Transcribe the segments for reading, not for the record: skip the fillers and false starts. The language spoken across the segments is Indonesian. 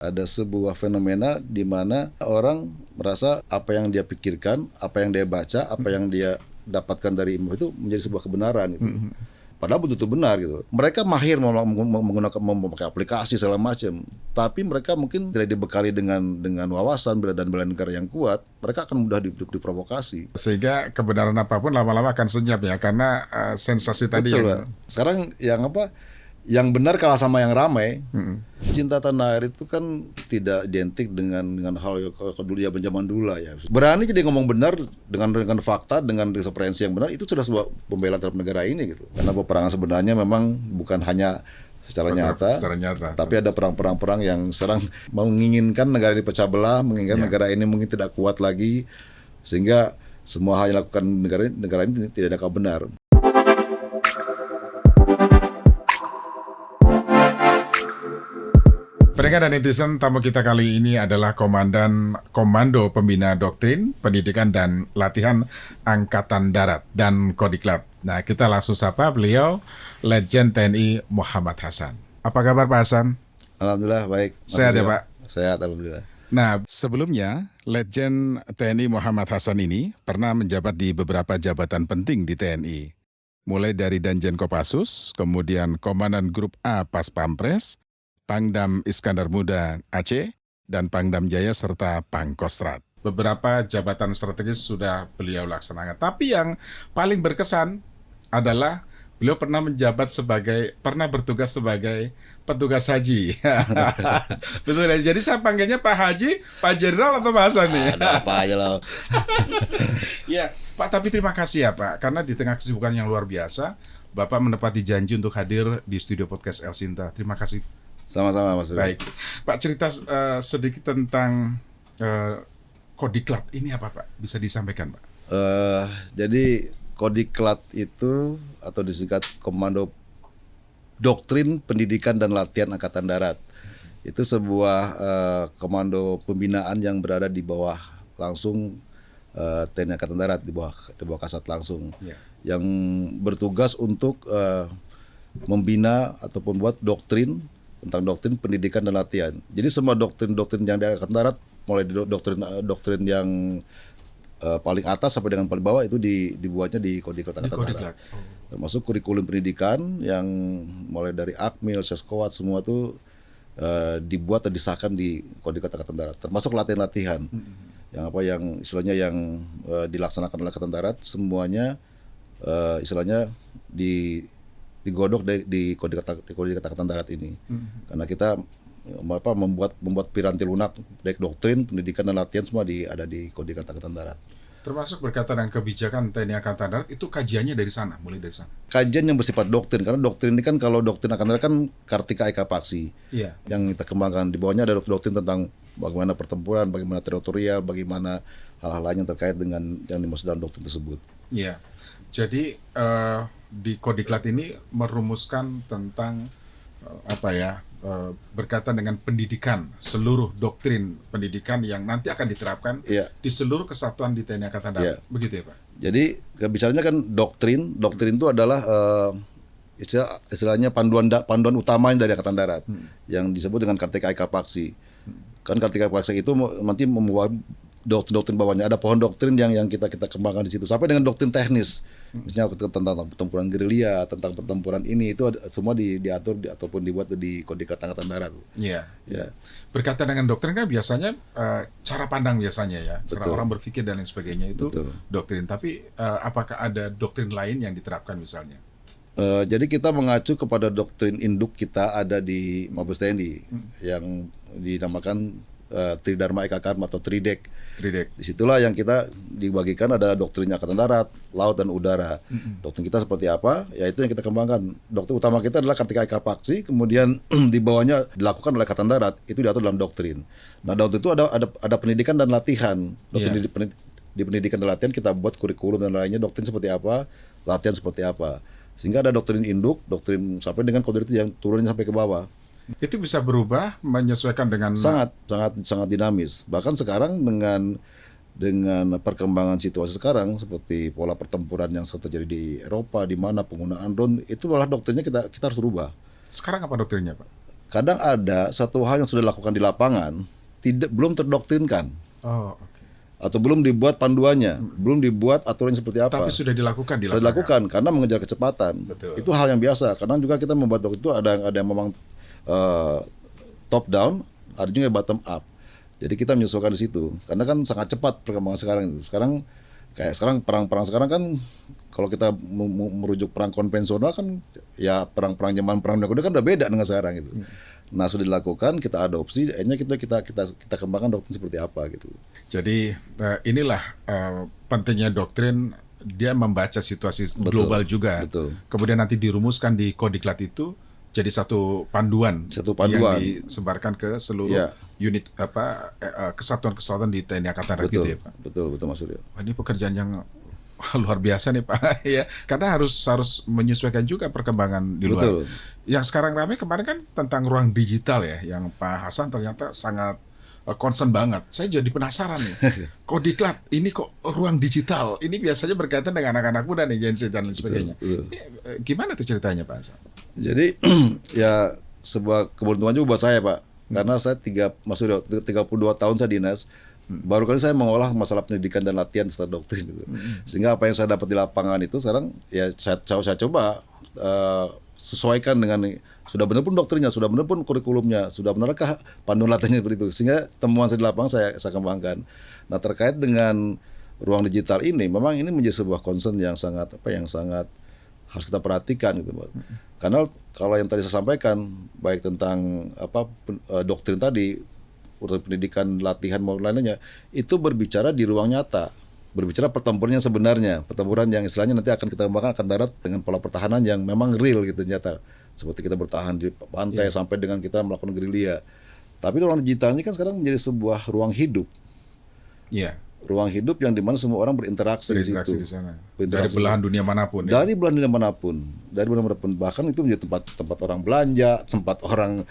Ada sebuah fenomena di mana orang merasa apa yang dia pikirkan, apa yang dia baca, apa yang dia dapatkan dari ilmu itu menjadi sebuah kebenaran gitu. Padahal betul-betul benar gitu. Mereka mahir menggunakan memakai aplikasi segala macam, tapi mereka mungkin tidak dibekali dengan wawasan dan bela negara yang kuat. Mereka akan mudah diprovokasi. Sehingga kebenaran apapun lama-lama akan senyap ya, karena sensasi tadi Betul, yang Pak. Sekarang yang apa? Yang benar kalah sama yang ramai. Cinta tanah air itu kan tidak identik dengan hal yang dulu ya, zaman dulu lah ya. Berani jadi ngomong benar dengan fakta, dengan referensi yang benar, itu sudah sebuah pembelaan terhadap negara ini gitu. Karena peperangan sebenarnya memang bukan hanya secara nyata, tapi ada perang-perang yang serang menginginkan negara ini pecah belah, menginginkan negara ini mungkin tidak kuat lagi, sehingga semua hal yang dilakukan negara ini tidak ada benar. Pendengar dan netizen, tamu kita kali ini adalah Komandan Komando Pembina Doktrin, Pendidikan dan Latihan Angkatan Darat dan Kodiklat. Nah, kita langsung sapa beliau, Letjen TNI Muhammad Hasan. Apa kabar Pak Hasan? Alhamdulillah baik. Sehat ya Pak? Sehat, alhamdulillah. Nah, sebelumnya Letjen TNI Muhammad Hasan ini pernah menjabat di beberapa jabatan penting di TNI. Mulai dari Danjen Kopassus, kemudian Komandan Grup A Pas Pampres, Pangdam Iskandar Muda Aceh, dan Pangdam Jaya serta Pangkostrat. Beberapa jabatan strategis sudah beliau laksanakan. Tapi yang paling berkesan adalah beliau pernah bertugas sebagai petugas haji. Betul ya. Jadi saya panggilnya Pak Haji, Pak Jenderal atau Pak Hasan nih? Ada apa aja loh. Ya, Pak, tapi terima kasih ya Pak, karena di tengah kesibukan yang luar biasa, Bapak menepati janji untuk hadir di studio podcast El Sinta. Terima kasih. Sama-sama Mas. Baik, Pak, cerita sedikit tentang Kodiklat ini apa Pak? Bisa disampaikan Pak? Jadi Kodiklat itu atau disingkat Komando Doktrin Pendidikan dan Latihan Angkatan Darat. Itu sebuah komando pembinaan yang berada di bawah langsung TNI Angkatan Darat, di bawah Kasat langsung. Yang bertugas untuk membina ataupun buat doktrin tentang doktrin pendidikan dan latihan. Jadi semua doktrin-doktrin yang di Angkatan Darat, mulai di doktrin yang paling atas sampai dengan paling bawah itu dibuatnya di Kodiklat Angkatan Darat. Termasuk kurikulum pendidikan yang mulai dari Akmil, Seskoat, semua itu dibuat dan disahkan di Kodiklat Angkatan Darat. Termasuk latihan-latihan yang istilahnya yang dilaksanakan oleh Angkatan Darat, semuanya istilahnya digodok di Kodiklat Angkatan Darat ini. Karena kita membuat piranti lunak, baik doktrin, pendidikan dan latihan semua ada di Kodiklat Angkatan Darat. Termasuk berkaitan dengan kebijakan TNI Angkatan Darat, itu kajiannya dari sana, mulai dari sana. Kajian yang bersifat doktrin, karena doktrin ini kan, kalau doktrin Angkatan Darat kan Kartika Eka Paksi. Yang kita kembangkan, di bawahnya ada doktrin tentang bagaimana pertempuran, bagaimana teritorial, bagaimana hal-hal lain yang terkait dengan yang dimaksud dalam doktrin tersebut. Iya. Jadi di Kodiklat ini merumuskan tentang berkaitan dengan pendidikan, seluruh doktrin pendidikan yang nanti akan diterapkan di seluruh kesatuan di TNI Angkatan Darat. Begitu ya Pak? Jadi bicaranya kan doktrin itu adalah istilahnya panduan utamanya dari Angkatan Darat yang disebut dengan Kartika Eka Paksi. Kan Kartika Eka Paksi itu nanti membawa doktrin bawahnya, ada pohon doktrin yang kita kembangkan di situ sampai dengan doktrin teknis, misalnya tentang pertempuran gerilya, tentang pertempuran ini, itu semua diatur ataupun dibuat di Kodiklat Angkatan Darat. Iya. Berkaitan dengan doktrin kan biasanya cara pandang biasanya ya, cara orang berpikir dan lain sebagainya itu doktrin. Tapi apakah ada doktrin lain yang diterapkan misalnya? Jadi kita mengacu kepada doktrin induk kita ada di Mabes TNI yang dinamakan Tridharma Eka Karma atau Tridek. Disitulah yang kita dibagikan, ada doktrinnya Angkatan Darat, Laut dan Udara. Doktrin kita seperti apa? Ya itu yang kita kembangkan. Doktrin utama kita adalah Kartika Eka Paksi, kemudian di bawahnya dilakukan oleh Angkatan Darat, itu diatur dalam doktrin. Nah, doktrin itu ada pendidikan dan latihan. Doktrin di pendidikan dan latihan kita buat kurikulum dan lainnya, doktrin seperti apa, latihan seperti apa. Sehingga ada doktrin induk, doktrin sampai dengan kode itu yang turunnya sampai ke bawah. Itu bisa berubah menyesuaikan dengan sangat dinamis. Bahkan sekarang dengan perkembangan situasi sekarang, seperti pola pertempuran yang terjadi di Eropa, di mana penggunaan drone, itu malah doktrinnya kita harus rubah. Sekarang apa doktrinnya Pak? kadang ada satu hal yang sudah dilakukan di lapangan belum terdoktrinkan. Oh, oke. Atau belum dibuat panduannya, belum dibuat aturan seperti apa. Tapi sudah dilakukan di Sudah lapangan. dilakukan karena mengejar kecepatan. Betul. Itu hal yang biasa. Kadang juga kita membuat dokter itu ada yang memang top down, ada juga yang bottom up. Jadi kita menyesuaikan di situ. Karena kan sangat cepat perkembangan sekarang itu. Sekarang perang-perang sekarang kan kalau kita merujuk perang konvensional kan ya perang-perang zaman perang dunia kan udah beda dengan sekarang gitu. Nah, sudah dilakukan, kita adopsi, akhirnya kita kembangkan doktrin seperti apa gitu. Jadi inilah pentingnya doktrin, dia membaca situasi global juga. Betul. Kemudian nanti dirumuskan di Kodiklat itu jadi satu panduan yang disebarkan ke seluruh unit kesatuan-kesatuan di TNI Angkatan Darat gitu ya, Pak. Betul Mas Suryo. Ini pekerjaan yang luar biasa nih Pak. Ya, karena harus menyesuaikan juga perkembangan di luar. Betul. Yang sekarang ramai kemarin kan tentang ruang digital ya, yang Pak Hasan ternyata sangat concern banget. Saya jadi penasaran nih. Kodiklat ini kok ruang digital? Ini biasanya berkaitan dengan anak-anak muda nih, Gen Z dan lain sebagainya. Betul. Gimana tuh ceritanya Pak Hasan? Jadi ya sebuah keberuntungan juga buat saya Pak. Karena saya 32 tahun saya dinas. Baru kali saya mengolah masalah pendidikan dan latihan serta doktrin gitu. Sehingga apa yang saya dapat di lapangan itu sekarang ya saya coba sesuaikan dengan sudah benar pun doktrinnya, sudah benar pun kurikulumnya, sudah benarkah panduan latihannya seperti itu. Sehingga temuan saya di lapangan saya kembangkan. Nah, terkait dengan ruang digital ini memang ini menjadi sebuah concern yang sangat harus kita perhatikan gitu, Pak. Karena kalau yang tadi saya sampaikan baik tentang doktrin tadi, urut pendidikan, latihan maupun lainnya, itu berbicara di ruang nyata, berbicara pertempuran yang sebenarnya, pertempuran yang istilahnya nanti akan kita kembangkan akan darat dengan pola pertahanan yang memang real gitu nyata, seperti kita bertahan di pantai sampai dengan kita melakukan gerilya. Tapi ruang digital ini kan sekarang menjadi sebuah ruang hidup, ruang hidup yang dimana semua orang berinteraksi di situ, di sana. Dari belahan dunia manapun. Dari belahan dunia manapun, bahkan itu menjadi tempat orang belanja, tempat orang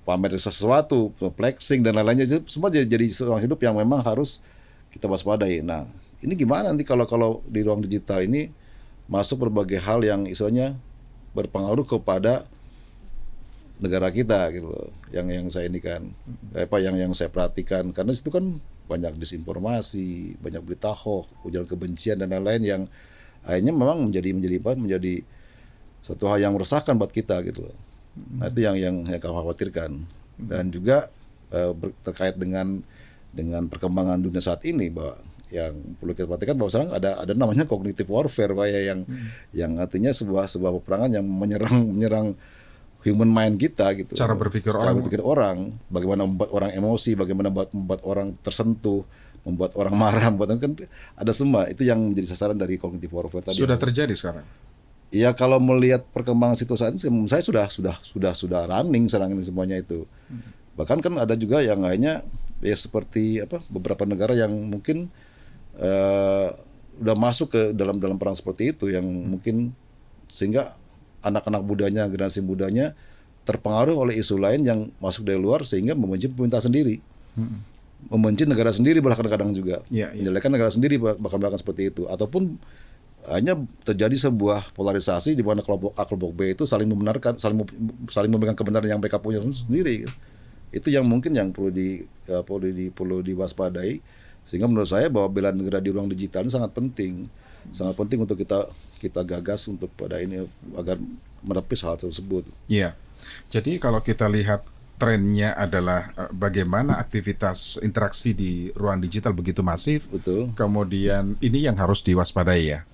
pamer sesuatu, flexing dan lain-lainnya, semua jadi ruang hidup yang memang harus kita waspadai. Nah, ini gimana nanti kalau di ruang digital ini masuk berbagai hal yang istilahnya berpengaruh kepada negara kita gitu, yang saya ini kan, yang saya perhatikan, karena situ kan banyak disinformasi, banyak berita hoax, ujaran kebencian dan lain-lain yang akhirnya memang menjadi satu hal yang meresahkan buat kita gitu. Nah, itu yang kami khawatirkan. Dan juga terkait dengan perkembangan dunia saat ini, bahwa yang perlu kita perhatikan bahwa sekarang ada namanya cognitive warfare, Pak, yang artinya sebuah peperangan yang menyerang human mind kita gitu. Cara berpikir orang, bagaimana membuat orang emosi, bagaimana membuat orang tersentuh, membuat orang marah, kan ada semua. Itu yang menjadi sasaran dari cognitive warfare tadi. Sudah terjadi sekarang. Ya, kalau melihat perkembangan situasi ini, saya sudah running sekarang ini semuanya itu. Bahkan kan ada juga yang lainnya ya seperti beberapa negara yang mungkin udah masuk ke dalam perang seperti itu, yang mungkin sehingga anak-anak mudanya, generasi mudanya terpengaruh oleh isu lain yang masuk dari luar sehingga membenci pemerintah sendiri, membenci negara sendiri, bahkan kadang juga menjelekan negara sendiri, bahkan seperti itu, ataupun hanya terjadi sebuah polarisasi di mana kelompok A, kelompok B itu saling membenarkan, saling memegang kebenaran yang mereka punya sendiri. Itu yang mungkin yang perlu diwaspadai. Sehingga menurut saya bahwa bela negara di ruang digital ini sangat penting untuk kita gagas untuk pada ini agar menepis hal tersebut. Iya. Jadi kalau kita lihat trennya adalah bagaimana aktivitas interaksi di ruang digital begitu masif. Betul. Kemudian ini yang harus diwaspadai ya.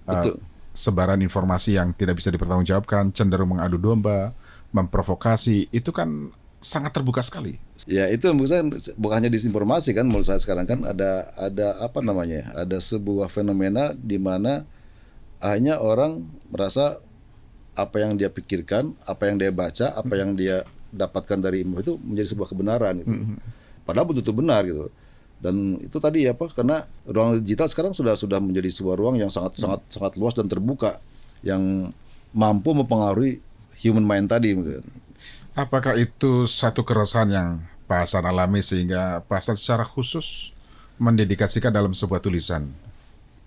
Betul. Sebaran informasi yang tidak bisa dipertanggungjawabkan, cenderung mengadu domba, memprovokasi, itu kan sangat terbuka sekali. Ya, itu menurut saya bukan hanya disinformasi kan, menurut saya sekarang kan ada ada sebuah fenomena di mana hanya orang merasa apa yang dia pikirkan, apa yang dia baca, apa yang dia dapatkan dari info itu menjadi sebuah kebenaran gitu. Padahal betul-betul benar gitu. Dan itu tadi karena ruang digital sekarang sudah menjadi sebuah ruang yang sangat luas dan terbuka, yang mampu mempengaruhi human mind tadi. Apakah itu satu keresahan yang Pak Hasan alami sehingga Pak Hasan secara khusus mendedikasikan dalam sebuah tulisan?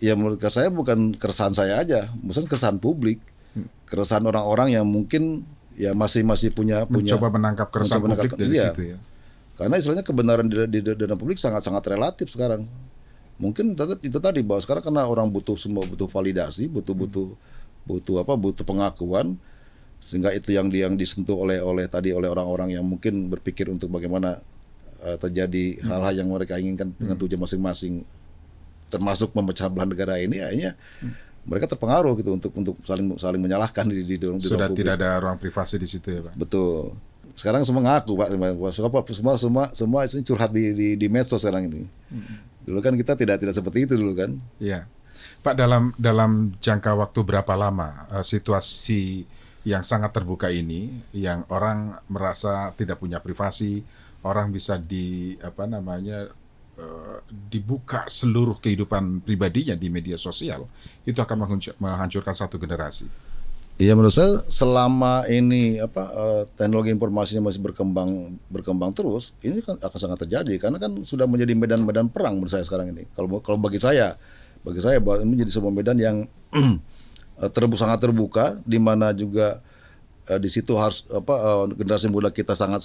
Ya, menurut saya bukan keresahan saya aja, maksudnya keresahan publik, keresahan orang-orang yang mungkin ya masih punya mencoba menangkap keresahan publik dari iya. situ ya. Karena istilahnya kebenaran di dana publik sangat relatif sekarang. Mungkin itu tadi bahwa sekarang karena orang butuh validasi, butuh pengakuan, sehingga itu yang disentuh oleh orang-orang yang mungkin berpikir untuk bagaimana terjadi hal-hal yang mereka inginkan dengan tujuan masing-masing, termasuk memecah belah negara ini. Akhirnya mereka terpengaruh gitu untuk saling menyalahkan di Sudah publik. tidak ada ruang privasi di situ ya Pak. Betul. Sekarang semua ngaku Pak, semua curhat di medsos sekarang ini. Dulu kan kita tidak seperti itu dulu kan. Iya. Pak, dalam jangka waktu berapa lama situasi yang sangat terbuka ini, yang orang merasa tidak punya privasi, orang bisa dibuka seluruh kehidupan pribadinya di media sosial, itu akan menghancurkan satu generasi. Iya, menurut saya selama ini teknologi informasinya masih berkembang terus, ini kan akan sangat terjadi karena kan sudah menjadi medan perang menurut saya sekarang ini. Kalau bagi saya bahwa ini menjadi sebuah medan yang sangat terbuka, di mana juga di situ harus generasi muda kita sangat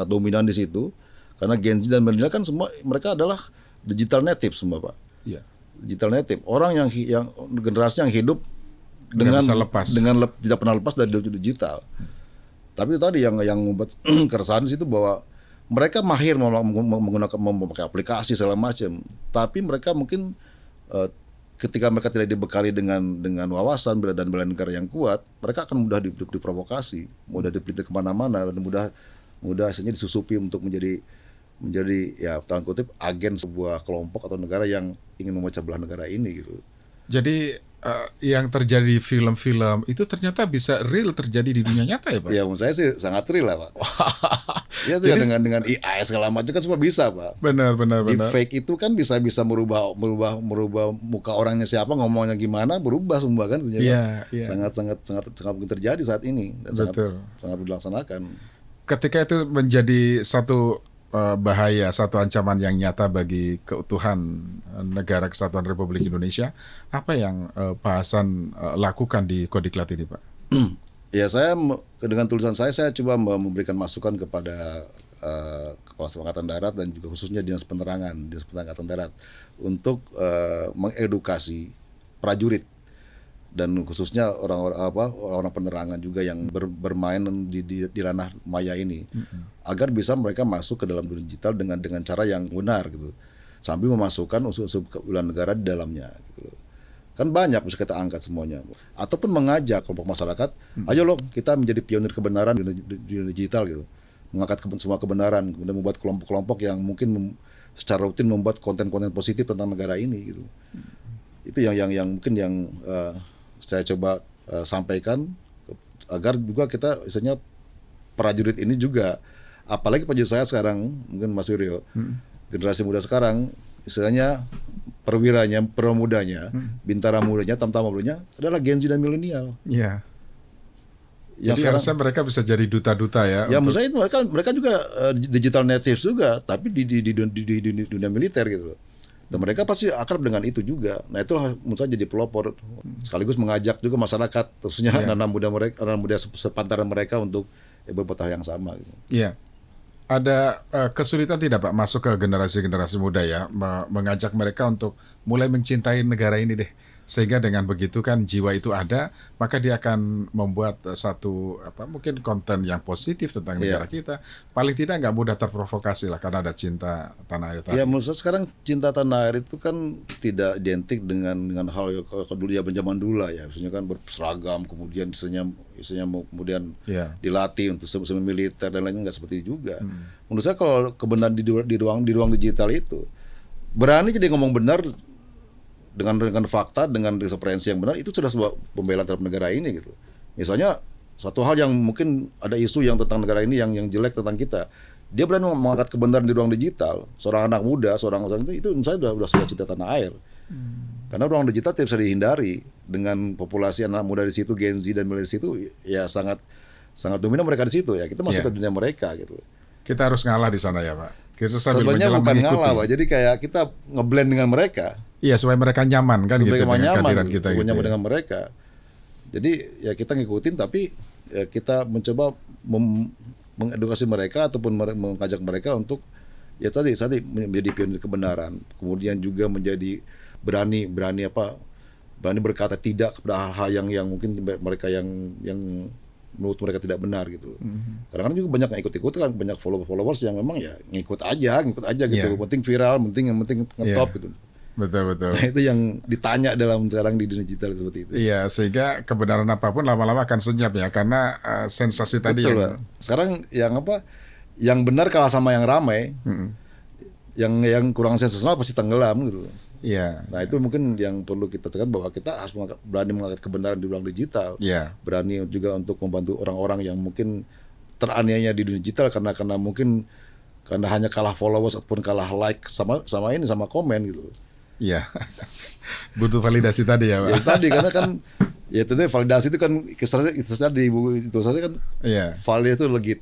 dominan di situ. Karena Gen Z dan milenial kan semua mereka adalah digital native semua Pak. Iya. Digital native, orang yang generasi yang hidup tidak pernah lepas dari digital. Tapi itu tadi yang membuat keresahan di situ bahwa mereka mahir memakai aplikasi segala macam, tapi mereka mungkin ketika mereka tidak dibekali dengan wawasan dan bela negara yang kuat, mereka akan mudah diprovokasi, mudah dipelita kemana-mana, dan mudah hasilnya disusupi untuk menjadi ya tanda kutip agen sebuah kelompok atau negara yang ingin memecah belah negara ini gitu. Jadi yang terjadi di film-film itu ternyata bisa real terjadi di dunia nyata ya Pak? Ya menurut saya sih sangat real lah Pak. Ya juga dengan AI segala macam kan semua bisa Pak. Benar. Di fake itu kan bisa merubah muka orangnya siapa, ngomongnya gimana, berubah semua kan. Iya. Sangat mungkin terjadi saat ini dan sangat dilaksanakan. Ketika itu menjadi satu bahaya, satu ancaman yang nyata bagi keutuhan negara kesatuan Republik Indonesia, apa yang Pak Hasan lakukan di Kodiklat ini Pak? Ya saya dengan tulisan saya coba memberikan masukan kepada Kepala Staf Angkatan Darat dan juga khususnya Dinas Penerangan Angkatan Darat untuk mengedukasi prajurit dan khususnya orang penerangan juga yang bermain di ranah maya ini, agar bisa mereka masuk ke dalam dunia digital dengan cara yang benar gitu, sambil memasukkan unsur-unsur keadilan negara di dalamnya gitu. Kan banyak bisa kita angkat semuanya, ataupun mengajak kelompok masyarakat, ayo loh kita menjadi pionir kebenaran di dunia digital gitu, mengangkat semua kebenaran, kemudian membuat kelompok-kelompok yang mungkin secara rutin membuat konten-konten positif tentang negara ini gitu. Itu yang mungkin yang saya coba sampaikan, agar juga kita misalnya prajurit ini juga, apalagi prajurit saya sekarang, mungkin Mas Wiryo, generasi muda sekarang, istilahnya perwiranya, permudanya, bintara mudanya, tamtama mudanya adalah Gen Z dan milenial. Iya. Jadi harusnya mereka bisa jadi duta-duta ya. Ya, menurut saya mereka juga digital native juga, tapi di dunia militer gitu. Dan mereka pasti akrab dengan itu juga. Nah itulah menurut saya jadi pelopor, sekaligus mengajak juga masyarakat, khususnya anak muda sepantaran mereka untuk berbuat hal yang sama. Gitu. Iya. Ada kesulitan tidak Pak masuk ke generasi muda ya, mengajak mereka untuk mulai mencintai negara ini deh. Sehingga dengan begitu kan jiwa itu ada, maka dia akan membuat satu mungkin konten yang positif tentang negara kita. Paling tidak nggak mudah terprovokasi lah karena ada cinta tanah air tadi. Ya menurut saya sekarang cinta tanah air itu kan tidak identik dengan hal yang dulu ya, zaman dulu lah ya. Misalnya kan berseragam, kemudian isinya kemudian dilatih untuk semi militer dan lainnya, nggak seperti itu juga. Menurut saya kalau kebenaran di ruang digital itu berani jadi ngomong benar dengan fakta, dengan referensi yang benar, itu sudah sebuah pembelaan terhadap negara ini gitu. Misalnya satu hal yang mungkin ada isu yang tentang negara ini yang jelek tentang kita, dia berani mengangkat kebenaran di ruang digital. Seorang anak muda, seorang itu menurut saya sudah cinta tanah air. Karena ruang digital tidak bisa dihindari, dengan populasi anak muda di situ, Gen Z dan milenial di situ, ya sangat dominan mereka di situ ya. Kita masuk ke dunia mereka gitu. Kita harus ngalah di sana ya Pak. Kita sebenarnya bukan ngalah Pak, jadi kayak kita ngeblend dengan mereka. Iya, supaya mereka nyaman kan, supaya gitu dengan nyaman, kehadiran kita gitu. Nyaman dengan mereka. Jadi ya kita ngikutin, tapi kita mencoba mengedukasi mereka ataupun mengajak mereka untuk ya tadi menjadi pionir kebenaran, kemudian juga menjadi berani berkata tidak kepada hal-hal yang mungkin mereka yang menurut mereka tidak benar gitu. Kadang-kadang juga banyak yang ikut-ikut kan, banyak followers yang memang ya ngikut aja gitu. Penting viral, yang penting ngetop gitu. Betul. Nah, itu yang ditanya sekarang di dunia digital seperti itu. Iya, sehingga kebenaran apapun lama-lama akan senyap ya, karena sensasi tadi Betul, yang Pak. Sekarang yang benar kalah sama yang ramai. Yang kurang sensasional pasti tenggelam gitu. Iya. Nah, itu mungkin yang perlu kita tekan, bahwa kita harus berani mengangkat kebenaran di ruang digital. Iya. Berani juga untuk membantu orang-orang yang mungkin teraniaya di dunia digital karena mungkin karena hanya kalah followers ataupun kalah like sama komen gitu. Iya. Butuh validasi tadi ya, Pak. Ya tadi karena kan ya itu validasi itu kan kisahnya di buku itu saja kan. Iya. Validasi itu lagi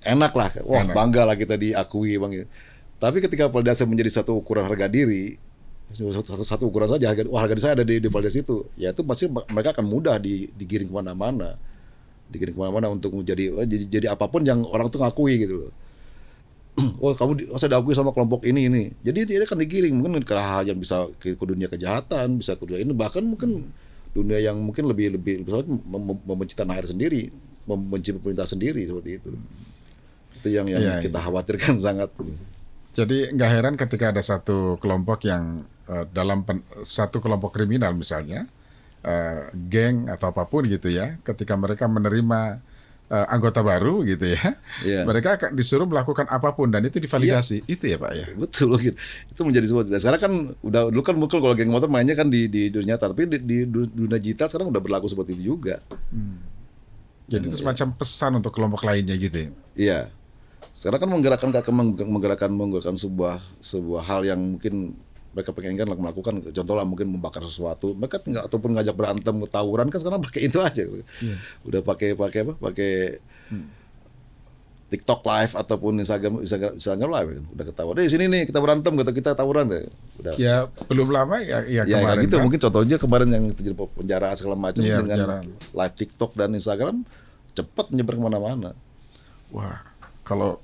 enak lah. Wah, bangga lah kita diakui Bang. Tapi ketika validasi menjadi satu ukuran harga diri, satu ukuran saja harga diri saya ada di validasi itu, ya itu pasti mereka akan mudah digiring kemana-mana, untuk jadi apapun yang orang tuh ngakui gitu loh. Oh, saya diakui sama kelompok ini. Jadi dia akan digiring mungkin ke hal yang bisa ke dunia kejahatan, bisa ke dunia ini, bahkan mungkin dunia yang mungkin lebih membenci tanah air sendiri, membenci pemerintah sendiri seperti itu. Itu yang kita khawatirkan sangat. Jadi nggak heran ketika ada satu kelompok yang dalam satu kelompok kriminal misalnya, geng atau apapun gitu ya, ketika mereka menerima anggota baru gitu ya, mereka akan disuruh melakukan apapun dan itu divalidasi, itu ya Pak ya. Betul, itu menjadi sebuah. Sekarang kan dulu kan mungkin kalau geng motor mainnya kan di dunia nyata, tapi di dunia digital sekarang udah berlaku seperti itu juga. Jadi itu semacam pesan untuk kelompok lainnya gitu ya. Iya. Sekarang kan menggerakkan sebuah hal yang mungkin mereka pengen melakukan, contohnya mungkin membakar sesuatu, mereka tinggal ataupun ngajak berantem, tawuran kan sekarang pakai itu aja. Udah pakai TikTok live ataupun Instagram live, udah ketawa. Di sini nih kita berantem, kita tawuran deh. Udah. Ya belum lama ya kemarin. Gitu kan? Mungkin contohnya kemarin yang terjadi penjara segala macam dengan penjaraan. Live TikTok dan Instagram cepat menyebar kemana-mana. Wah, kalau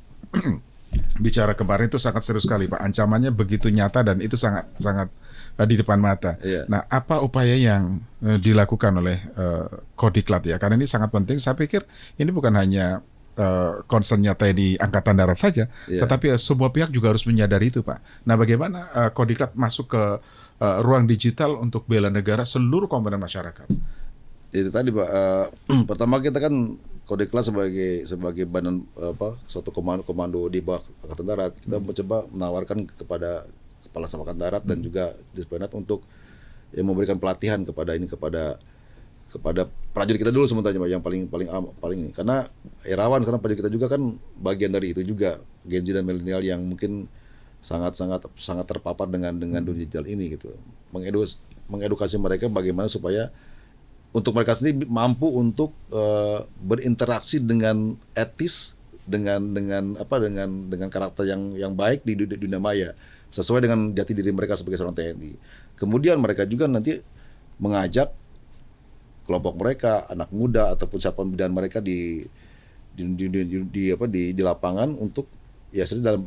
bicara kemarin itu sangat serius sekali Pak. Ancamannya begitu nyata dan itu sangat di depan mata. Nah, apa upaya yang dilakukan oleh Kodiklat ya? Karena ini sangat penting. Saya pikir ini bukan hanya concernnya TNI Angkatan Darat saja, tetapi semua pihak juga harus menyadari itu Pak. Nah, bagaimana Kodiklat masuk ke ruang digital untuk bela negara seluruh komponen masyarakat? Itu tadi Pak. Pertama kita kan Kodiklat sebagai badan suatu komando di bawah Angkatan Darat, kita mencoba menawarkan kepada Kepala Staf Angkatan Darat dan juga Dispenat untuk memberikan pelatihan kepada prajurit kita dulu sementara yang paling karena rawan sekarang prajurit kita juga kan bagian dari itu juga, Gen Z dan milenial yang mungkin sangat terpapar dengan dunia digital ini gitu. Mengedukasi mereka bagaimana supaya untuk mereka sendiri mampu untuk berinteraksi dengan etis, dengan karakter yang baik di dunia maya, sesuai dengan jati diri mereka sebagai seorang TNI. Kemudian mereka juga nanti mengajak kelompok mereka, anak muda ataupun siapa pembinaan mereka di lapangan untuk ya dalam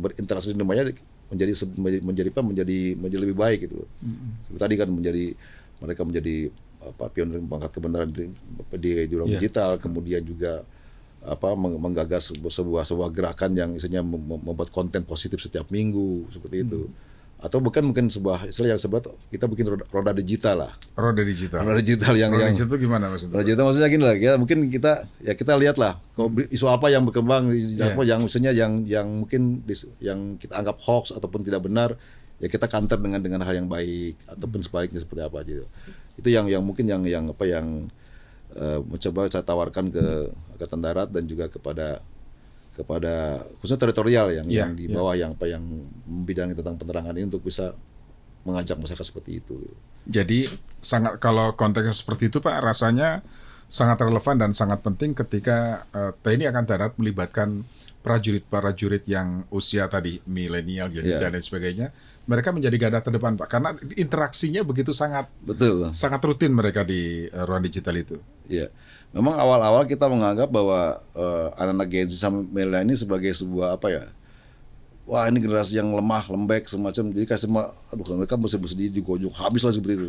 berinteraksi di dunia maya menjadi lebih baik gitu. Tadi kan mereka menjadi pionir mengangkat kebenaran di ruang digital, kemudian juga menggagas sebuah gerakan yang isinya membuat konten positif setiap minggu seperti itu. Atau mungkin sebuah istilah yang kita bikin roda digital lah. Roda digital yang itu gimana maksudnya? Roda digital maksudnya gini lah, ya mungkin kita lihat lah isu apa yang berkembang, yang misalnya yang mungkin yang kita anggap hoax ataupun tidak benar, ya kita counter dengan hal yang baik ataupun sebaliknya seperti apa gitu. Itu yang mungkin yang mencoba saya tawarkan ke Angkatan Darat dan juga kepada khususnya teritorial yang di bawah yang membidangi tentang penerangan ini untuk bisa mengajak masyarakat seperti itu. Jadi kalau konteksnya seperti itu Pak, rasanya sangat relevan dan sangat penting ketika TNI Angkatan Darat melibatkan prajurit-prajurit yang usia tadi milenial, Gen Z Iya. dan lain sebagainya, mereka menjadi garda terdepan, Pak, karena interaksinya begitu sangat Betul. sangat rutin mereka di ruang digital itu. Iya. Memang awal-awal kita menganggap bahwa anak-anak Gen Z sama milenial ini sebagai sebuah apa ya? Wah, ini generasi yang lemah, lembek semacam. Jadi kayak semua, aduh mereka mesti digojok habis lah seperti itu.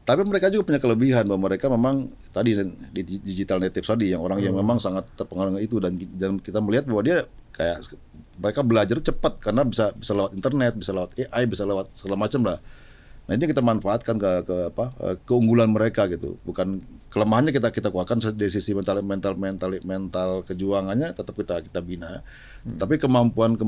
Tapi mereka juga punya kelebihan bahwa mereka memang tadi di digital native tadi yang orang yang memang sangat terpengaruh dengan itu, dan kita melihat bahwa dia kayak mereka belajar cepat karena bisa bisa lewat internet, bisa lewat AI, bisa lewat segala macam lah. Nah ini kita manfaatkan keunggulan mereka gitu. Bukan kelemahannya kita kuatkan dari sisi mental kejuangannya tetap kita bina. Tapi kemampuan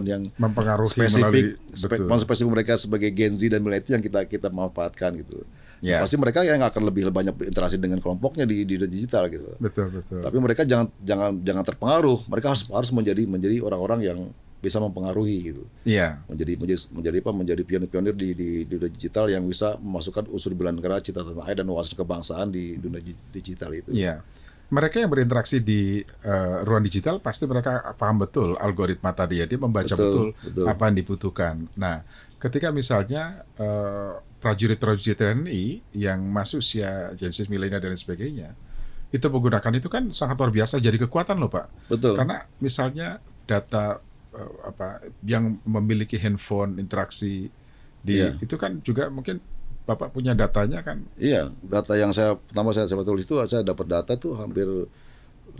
yang Mempengaruhi spesifik betul. spesifik mereka sebagai Gen Z dan milenial itu yang kita manfaatkan gitu. Ya. Pasti mereka yang akan lebih banyak berinteraksi dengan kelompoknya di digital gitu. Betul. Tapi mereka jangan terpengaruh. Mereka harus menjadi orang-orang yang bisa mempengaruhi gitu. Iya. Menjadi pionir-pionir di dunia digital yang bisa memasukkan unsur bela negara, cita tanah air dan wawasan kebangsaan di dunia digital itu. Iya. Mereka yang berinteraksi di ruang digital pasti mereka paham betul algoritma tadi ya, dia membaca betul apa yang dibutuhkan. Nah, ketika misalnya prajurit-prajurit TNI yang masuk usia Gen Z, milenial dan lain sebagainya, itu menggunakan itu kan sangat luar biasa, jadi kekuatan loh Pak. Betul. Karena misalnya data yang memiliki handphone interaksi itu kan juga mungkin Bapak punya datanya kan? Iya, data yang saya tulis itu saya dapat data tuh hampir 80%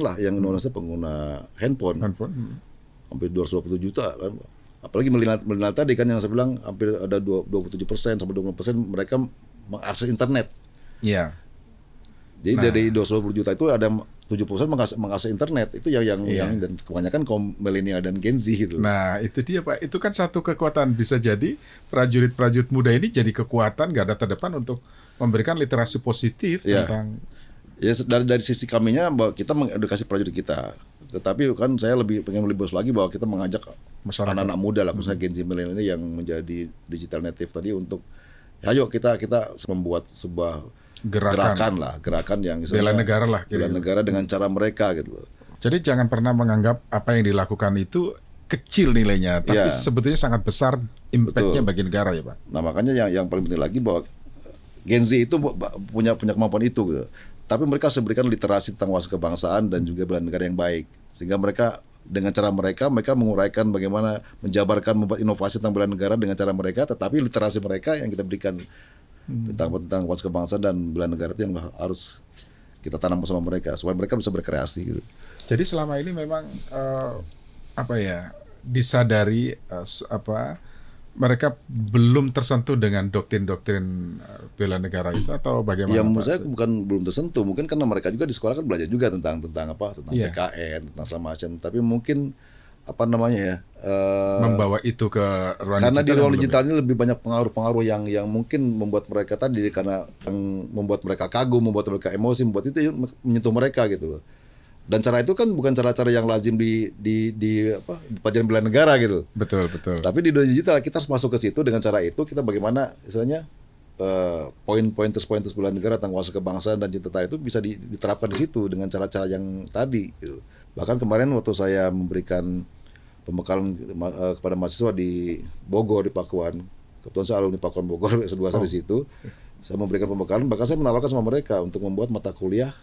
lah yang Indonesia pengguna handphone. Hampir 220 juta kan. Apalagi milenial tadi kan yang saya bilang hampir ada 27% sampai 20% mereka mengakses internet. Iya. Jadi dari 220 juta itu ada 70% mengakses internet. Itu yang dan kebanyakan kaum milenial dan Gen Z gitu. Nah, itu dia Pak. Itu kan satu kekuatan, bisa jadi prajurit-prajurit muda ini jadi kekuatan garda terdepan untuk memberikan literasi positif tentang. Ya dari sisi kaminya bahwa kita mengedukasi prajurit kita. Tetapi kan saya pengen lebih lagi bahwa kita mengajak anak-anak muda lah, khususnya Gen Z milenial ini yang menjadi digital native tadi untuk ayo kita membuat sebuah gerakan yang bela negara lah, bela negara dengan cara mereka gitu loh. Jadi jangan pernah menganggap apa yang dilakukan itu kecil nilainya, tapi sebetulnya sangat besar impact-nya bagi negara ya Pak. Nah makanya yang paling penting lagi bahwa Gen Z itu punya kemampuan itu gitu. Tapi mereka harus memberikan literasi tentang wawasan kebangsaan dan juga bela negara yang baik, sehingga mereka dengan cara mereka menguraikan bagaimana menjabarkan, membuat inovasi tentang bela negara dengan cara mereka, tetapi literasi mereka yang kita berikan tentang wawasan kebangsaan dan bela negara itu yang harus kita tanam bersama mereka supaya mereka bisa berkreasi gitu. Jadi selama ini memang disadari mereka belum tersentuh dengan doktrin-doktrin bela negara itu atau bagaimana? Ya menurut saya bukan belum tersentuh, mungkin karena mereka juga di sekolah kan belajar juga tentang PKN, tentang segala macam. Tapi mungkin membawa itu ke ruang karena digital. Di ruang digital ini lebih banyak pengaruh-pengaruh yang mungkin membuat mereka tadi, karena yang membuat mereka kagum, membuat mereka emosi, membuat itu menyentuh mereka gitu. Dan cara itu kan bukan cara-cara yang lazim di pelajaran bela negara gitu. Betul. Tapi di dunia digital kita harus masuk ke situ dengan cara itu, kita bagaimana misalnya pointers bela negara tentang wawasan kebangsaan dan cinta tanah itu bisa diterapkan di situ dengan cara-cara yang tadi gitu. Bahkan kemarin waktu saya memberikan pembekalan kepada mahasiswa di Bogor, di Pakuan, kebetulan saya alumni Pakuan Bogor, S2 saya di situ, saya memberikan pembekalan, bahkan saya menawarkan sama mereka untuk membuat mata kuliah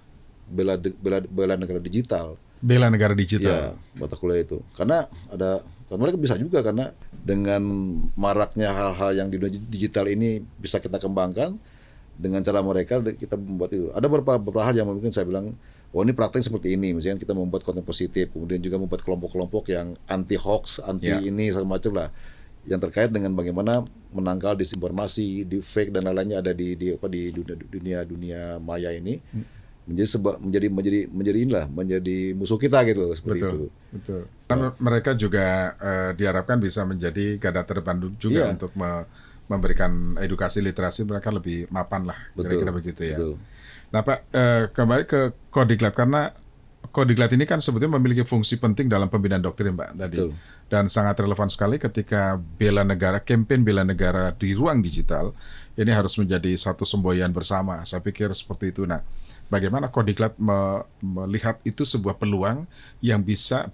bela negara digital. Bela negara digital. Ya, mata kuliah itu. Karena mereka bisa juga, karena dengan maraknya hal-hal yang di dunia digital ini bisa kita kembangkan dengan cara mereka, kita membuat itu. Ada beberapa hal yang mungkin saya bilang, oh ini praktek seperti ini, misalnya kita membuat konten positif, kemudian juga membuat kelompok-kelompok yang anti hoax, ini segala macam lah, yang terkait dengan bagaimana menangkal disinformasi, di fake dan lain-lainnya ada di dunia maya ini. Menjadi musuh kita gitu, seperti itu. Betul. Dan mereka juga diharapkan bisa menjadi garda terdepan juga untuk memberikan edukasi literasi, mereka lebih mapan lah, kira-kira begitu ya. Betul. Nah Pak, kembali ke Kodiklat, karena Kodiklat ini kan sebetulnya memiliki fungsi penting dalam pembinaan doktrin Pak tadi. Betul. Dan sangat relevan sekali ketika kampanye bela negara di ruang digital ini harus menjadi satu semboyan bersama. Saya pikir seperti itu. Nah, bagaimana Kodiklat melihat itu sebuah peluang yang bisa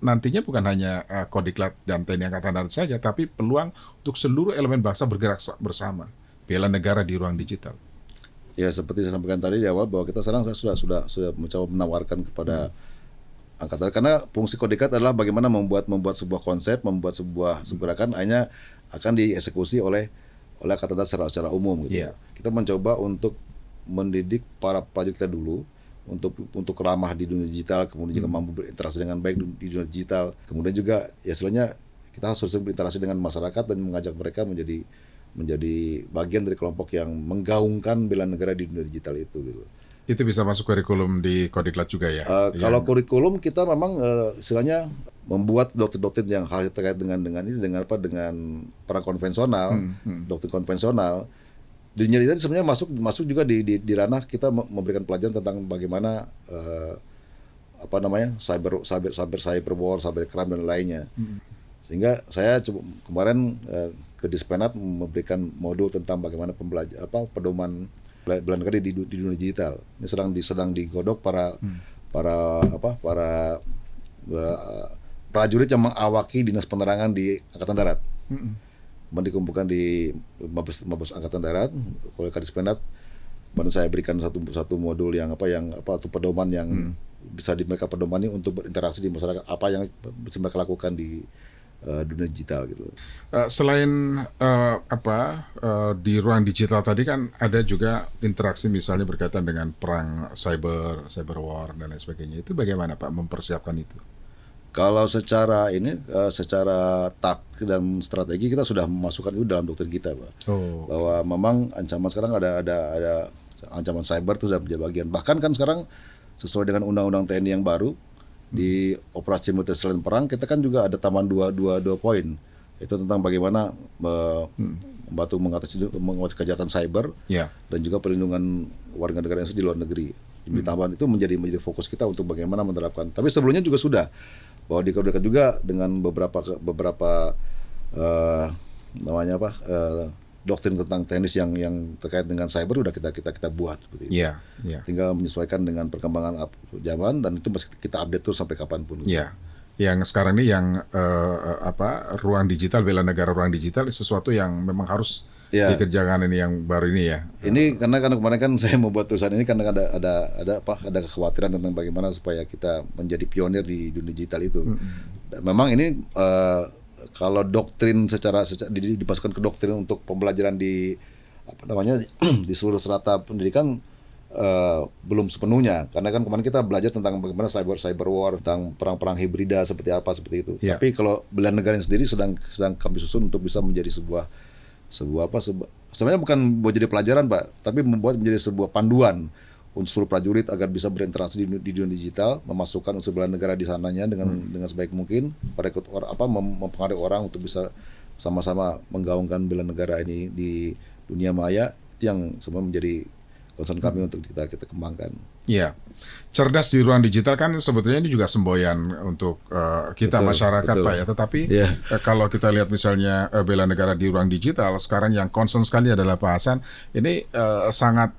nantinya bukan hanya Kodiklat dan TNI Angkatan Darat saja, tapi peluang untuk seluruh elemen bangsa bergerak bersama, bela negara di ruang digital. Ya seperti saya sampaikan tadi di awal bahwa kita sekarang sudah mencoba menawarkan kepada angkatan, karena fungsi Kodiklat adalah bagaimana membuat sebuah konsep, membuat sebuah gerakan hanya akan dieksekusi oleh angkatan darat secara umum gitu. Kita mencoba untuk mendidik para prajurit kita dulu untuk ramah di dunia digital, kemudian juga mampu berinteraksi dengan baik di dunia digital. Kemudian juga ya istilahnya kita harus berinteraksi dengan masyarakat dan mengajak mereka menjadi bagian dari kelompok yang menggaungkan bela negara di dunia digital itu gitu. Itu bisa masuk kurikulum di Kodiklat juga ya? Kalau kurikulum kita memang istilahnya membuat doktrin-doktrin yang hal terkait dengan perang konvensional, doktrin konvensional. Di dunia digital sebenarnya masuk juga di ranah kita memberikan pelajaran tentang bagaimana cyber war, cybercrime dan lainnya. Sehingga saya kemarin ke Dispenat memberikan modul tentang bagaimana pedoman bela negara di dunia digital. Ini sedang digodok para prajurit yang mengawaki dinas penerangan di Angkatan Darat. Kemudian dikumpulkan di Mabes Angkatan Darat oleh Kadispenat. Kemudian saya berikan satu modul yang pedoman yang bisa mereka pedomani untuk berinteraksi di masyarakat, apa yang bisa mereka lakukan di dunia digital gitu. Selain di ruang digital tadi kan ada juga interaksi misalnya berkaitan dengan perang cyber war dan lain sebagainya. Itu bagaimana Pak mempersiapkan itu? Kalau secara taktik dan strategi kita sudah memasukkan itu dalam doktrin kita, Pak. Bahwa memang ancaman sekarang ada ancaman cyber itu sudah menjadi bagian. Bahkan kan sekarang sesuai dengan undang-undang TNI yang baru di operasi militer selain perang, kita kan juga ada tambahan dua poin. Itu tentang bagaimana membantu mengatasi kejahatan cyber dan juga perlindungan warga negara yang di luar negeri. Di tambahan itu menjadi fokus kita untuk bagaimana menerapkan. Tapi sebelumnya juga sudah bahwa di Kodiklat juga dengan beberapa doktrin tentang teknis yang terkait dengan cyber udah kita buat seperti itu. Tinggal menyesuaikan dengan perkembangan zaman dan itu masih kita update terus sampai kapanpun. Yang sekarang ini yang ruang digital, bela negara ruang digital sesuatu yang memang harus dikerjakan ini yang baru ini ya. Ini karena kemarin kan saya membuat tulisan ini karena ada kekhawatiran tentang bagaimana supaya kita menjadi pionir di dunia digital itu. Dan memang ini kalau doktrin dipasukkan ke doktrin untuk pembelajaran di di seluruh strata pendidikan belum sepenuhnya, karena kan kemarin kita belajar tentang bagaimana cyber war, tentang perang hibrida seperti itu. Tapi kalau bela negara sendiri sedang kami susun untuk bisa menjadi sebenarnya bukan buat jadi pelajaran, Pak, tapi membuat menjadi sebuah panduan untuk seluruh prajurit agar bisa berinteraksi di dunia digital, memasukkan unsur bela negara di sananya dengan sebaik mungkin, mempengaruhi orang untuk bisa sama-sama menggaungkan bela negara ini di dunia maya, yang semua menjadi concern kami untuk kita kembangkan. Cerdas di ruang digital kan sebetulnya ini juga semboyan untuk kita masyarakat, Pak ya. Tetapi kalau kita lihat misalnya bela negara di ruang digital sekarang yang concern sekali adalah Pak Hasan. Ini sangat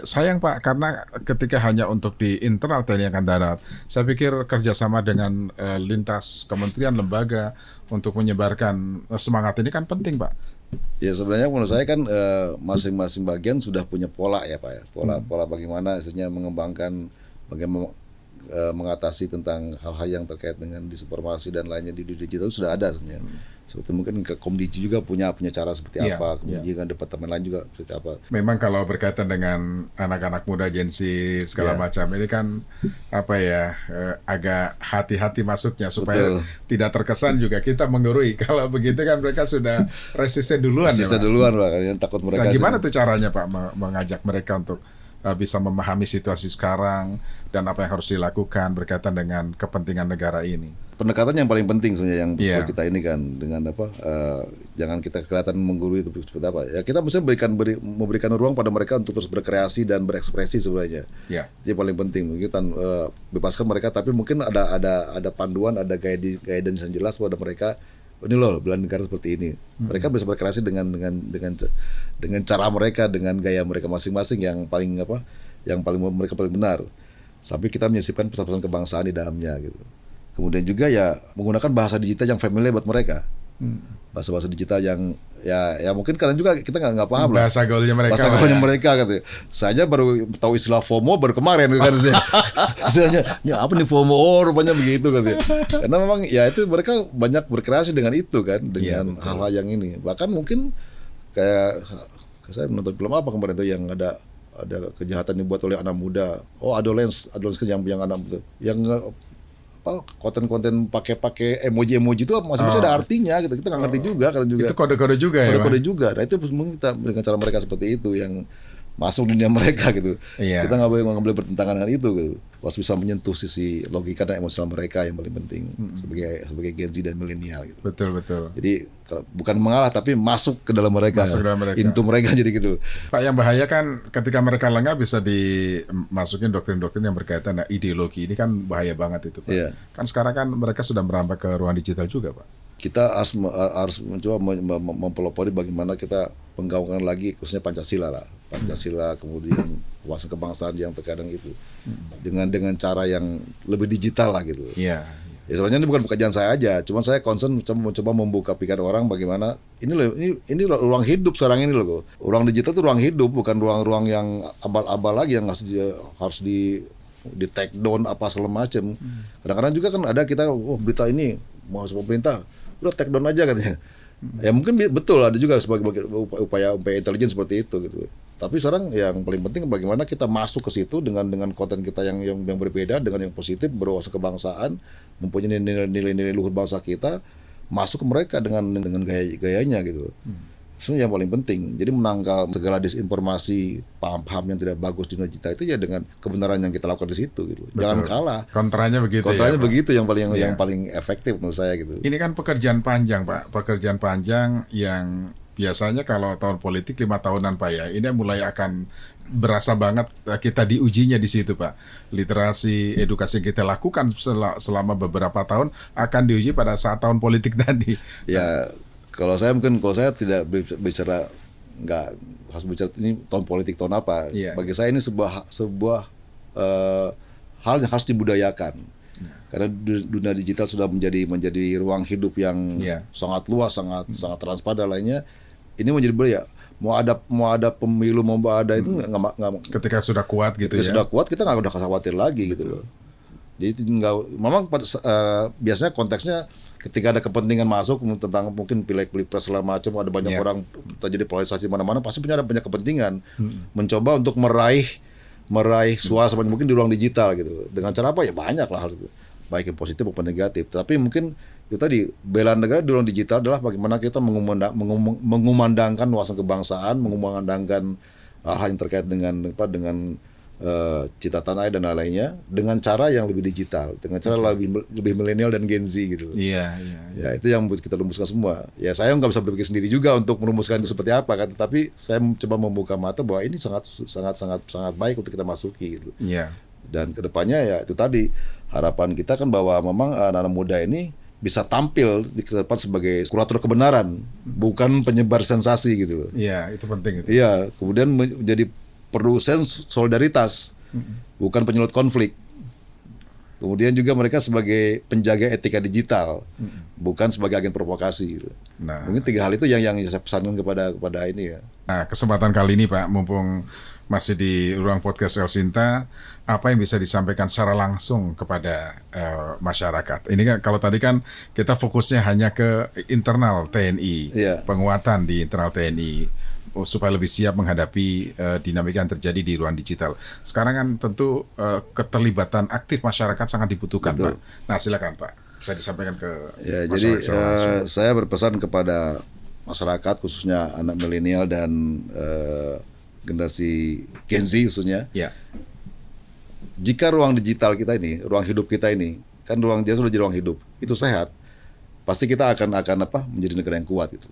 sayang Pak, karena ketika hanya untuk di internal TNI Angkatan Darat, saya pikir kerjasama dengan lintas kementerian lembaga untuk menyebarkan semangat ini kan penting, Pak. Ya sebenarnya menurut saya kan masing-masing bagian sudah punya pola ya Pak ya, pola bagaimana istilahnya mengembangkan, bagaimana mengatasi tentang hal-hal yang terkait dengan disinformasi dan lainnya di digital sudah ada sebenarnya. Seperti mungkin ke Komdigi juga punya cara seperti apa, kemudian dengan departemen lain juga seperti apa. Memang kalau berkaitan dengan anak-anak muda Gen Z segala macam ini kan agak hati-hati masuknya supaya tidak terkesan juga kita menggurui. Kalau begitu kan mereka sudah resisten duluan. Pak, yang takut mereka. Nah, gimana tuh caranya Pak mengajak mereka untuk bisa memahami situasi sekarang dan apa yang harus dilakukan berkaitan dengan kepentingan negara ini? Pendekatan yang paling penting sebenarnya yang kita ini kan dengan jangan kita kelihatan menggurui itu seperti apa ya, kita mesti memberikan ruang pada mereka untuk terus berkreasi dan berekspresi sebenarnya. Jadi paling penting kita bebaskan mereka, tapi mungkin ada panduan, ada guidance yang jelas pada mereka. Ini loh bela negara seperti ini. Mereka bisa berkreasi dengan cara mereka, dengan gaya mereka masing-masing yang paling mereka paling benar. Sampai kita menyisipkan pesan-pesan kebangsaan di dalamnya gitu. Kemudian juga ya menggunakan bahasa digital yang familiar buat mereka. Bahasa-bahasa digital yang ya mungkin kalian juga kita nggak paham lah. Bahasa gaulnya mereka. Bahasa gaulnya mereka gitu. Saya baru tahu istilah FOMO baru kemarin kan. Istilahnya, ini apa nih FOMO? Oh, rupanya begitu kan. Karena memang ya itu mereka banyak berkreasi dengan itu kan, dengan hal-hal yang ini. Bahkan mungkin kayak saya menonton film apa kemarin itu yang ada kejahatan dibuat oleh anak muda. Oh, adolescence yang anak muda. Yang konten-konten pakai emoji itu masih bisa ada artinya gitu. Kita nggak ngerti juga kalau juga. Itu kode-kode juga ya. Kode-kode juga. Nah, itu mungkin kita dengan cara mereka seperti itu yang masuk dunia mereka gitu. Kita nggak boleh bertentangan dengan itu gitu. Harus bisa menyentuh sisi logika dan emosional mereka yang paling penting sebagai Gen Z dan milenial gitu. Betul. Jadi bukan mengalah tapi masuk ke dalam mereka. Into mereka jadi gitu. Pak, yang bahaya kan ketika mereka lengah bisa dimasukin doktrin-doktrin yang berkaitan dengan ideologi. Ini kan bahaya banget itu, Pak. Kan sekarang kan mereka sudah merambah ke ruang digital juga, Pak. Kita harus mencoba mempelopori bagaimana kita menggaungkan lagi khususnya Pancasila kemudian wawasan kebangsaan yang terkadang itu dengan cara yang lebih digital lah gitu. Ya sebenarnya ini bukan pekerjaan saya aja, cuman saya concern mencoba membuka pikiran orang bagaimana ini ruang hidup sekarang ini loh. Ruang digital itu ruang hidup, bukan ruang-ruang yang abal-abal lagi yang harus di take down apa segala macam. Kadang-kadang juga kan ada kita berita ini mau masuk pemerintah udah take down aja katanya. Ya mungkin betul ada juga sebagai upaya intelijen seperti itu gitu. Tapi sekarang yang paling penting bagaimana kita masuk ke situ dengan konten kita yang berbeda, dengan yang positif, berwawasan kebangsaan, mempunyai nilai-nilai luhur bangsa kita, masuk ke mereka dengan gayanya gitu. Itu yang paling penting. Jadi menangkal segala disinformasi, paham-paham yang tidak bagus di dunia digital itu ya dengan kebenaran yang kita lakukan di situ gitu. Betul. Jangan kalah. Kontranya begitu. Kontranya begitu yang paling efektif menurut saya gitu. Ini kan pekerjaan panjang, Pak. Pekerjaan panjang yang biasanya kalau tahun politik 5 tahunan, Pak ya. Ini mulai akan berasa banget kita diujinya di situ, Pak. Literasi, edukasi yang kita lakukan selama beberapa tahun akan diuji pada saat tahun politik tadi. Ya, kalau saya tidak bicara, nggak harus bicara ini tahun politik tahun apa. Bagi saya ini sebuah hal yang harus dibudayakan. Karena dunia digital sudah menjadi ruang hidup yang sangat luas, sangat transparan lainnya. Ini menjadi budaya. Mau ada pemilu, mau ada itu nggak. Ketika sudah kuat gitu Ketika sudah kuat kita nggak udah khawatir lagi gitu loh. Jadi memang biasanya konteksnya ketika ada kepentingan masuk tentang mungkin pilpres segala macam, ada banyak orang terjadi polarisasi mana-mana, pasti punya ada banyak kepentingan mencoba untuk meraih suara mungkin di ruang digital gitu. Dengan cara apa ya banyak lah, baik yang positif maupun negatif. Tapi mungkin itu tadi bela negara di ruang digital adalah bagaimana kita mengumandangkan wawasan kebangsaan, mengumandangkan hal yang terkait dengan cita tanah air dan lainnya dengan cara yang lebih digital, dengan cara lebih milenial dan Gen Z gitu. Ya itu yang kita rumuskan semua. Ya saya nggak bisa berpikir sendiri juga untuk merumuskan itu seperti apa kan, tapi saya coba membuka mata bahwa ini sangat baik untuk kita masuki gitu. Dan kedepannya ya itu tadi harapan kita kan bahwa memang anak-anak muda ini bisa tampil di depan sebagai kurator kebenaran, bukan penyebar sensasi gitu loh. Iya, itu penting itu. Iya, kemudian menjadi produsen solidaritas, bukan penyulut konflik. Kemudian juga mereka sebagai penjaga etika digital, bukan sebagai agen provokasi. Nah, mungkin 3 hal itu yang saya pesankan kepada ini ya. Nah, kesempatan kali ini Pak, mumpung masih di ruang podcast El Sinta, apa yang bisa disampaikan secara langsung kepada masyarakat? Ini kan kalau tadi kan kita fokusnya hanya ke internal TNI, penguatan di internal TNI. Supaya lebih siap menghadapi dinamika yang terjadi di ruang digital. Sekarang kan tentu keterlibatan aktif masyarakat sangat dibutuhkan, Pak. Nah, silakan Pak, bisa disampaikan ke masyarakat. Jadi saya berpesan kepada masyarakat khususnya anak milenial dan generasi Gen Z khususnya. Jika ruang digital kita ini, ruang hidup kita ini, kan ruang dia sudah jadi ruang hidup, itu sehat, pasti kita akan menjadi negara yang kuat gitu.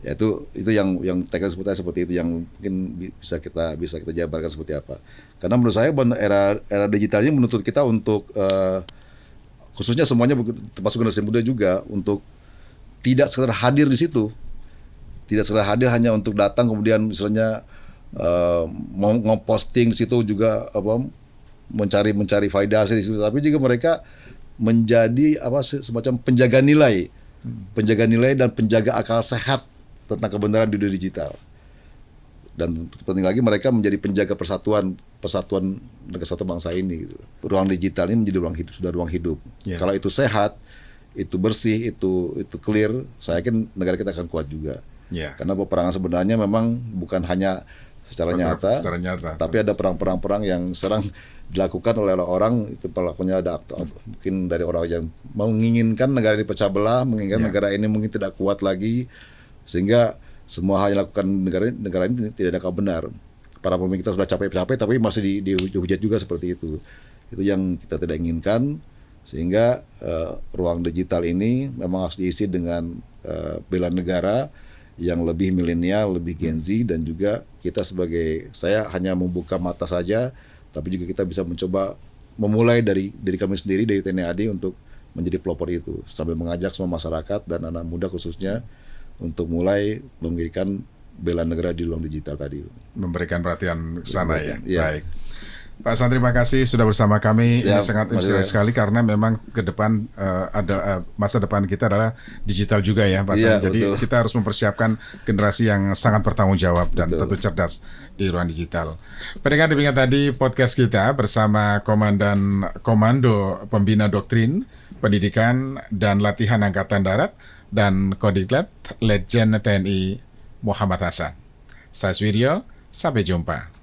Ya itu yang teknis seperti itu yang mungkin bisa kita jabarkan seperti apa. Karena menurut saya era digital ini menuntut kita untuk khususnya semuanya termasuk generasi muda juga untuk tidak sekedar hadir di situ. Tidak sekedar hadir hanya untuk datang kemudian misalnya mau ngeposting di situ juga mencari validasi di situ, tapi juga mereka menjadi semacam penjaga nilai dan penjaga akal sehat tentang kebenaran di dunia digital. Dan penting lagi mereka menjadi penjaga persatuan negara satu bangsa ini. Gitu. Ruang digital ini menjadi ruang hidup, sudah ruang hidup. Yeah. Kalau itu sehat, itu bersih, itu clear, saya yakin negara kita akan kuat juga. Yeah. Karena peperangan sebenarnya memang bukan hanya secara nyata, tapi ada perang-perang yang serang dilakukan oleh orang-orang, itu pelakunya ada mungkin dari orang yang menginginkan negara ini pecah belah, menginginkan negara ini mungkin tidak kuat lagi, sehingga semua hal yang dilakukan negara ini tidak ada kabar benar. Para pemimpin kita sudah capek-capek, tapi masih dihujat juga seperti itu. Itu yang kita tidak inginkan, sehingga ruang digital ini memang harus diisi dengan bela negara yang lebih milenial, lebih Gen Z, dan juga kita saya hanya membuka mata saja, tapi juga kita bisa mencoba memulai dari kami sendiri, dari TNI AD untuk menjadi pelopor itu, sambil mengajak semua masyarakat dan anak muda khususnya untuk mulai memberikan bela negara di ruang digital tadi. Memberikan perhatian ke sana ya. Baik. Pak Hasan, terima kasih sudah bersama kami. Ini sangat inspiratif sekali karena memang ke depan masa depan kita adalah digital juga ya, Pak Hasan. Jadi betul. Kita harus mempersiapkan generasi yang sangat bertanggung jawab dan tentu cerdas di ruang digital. Pendengar, demikian tadi podcast kita bersama Komando Pembina Doktrin, Pendidikan dan Latihan Angkatan Darat dan Kodiklat Letjen TNI Muhammad Hasan. Saya Suwiryo, sampai jumpa.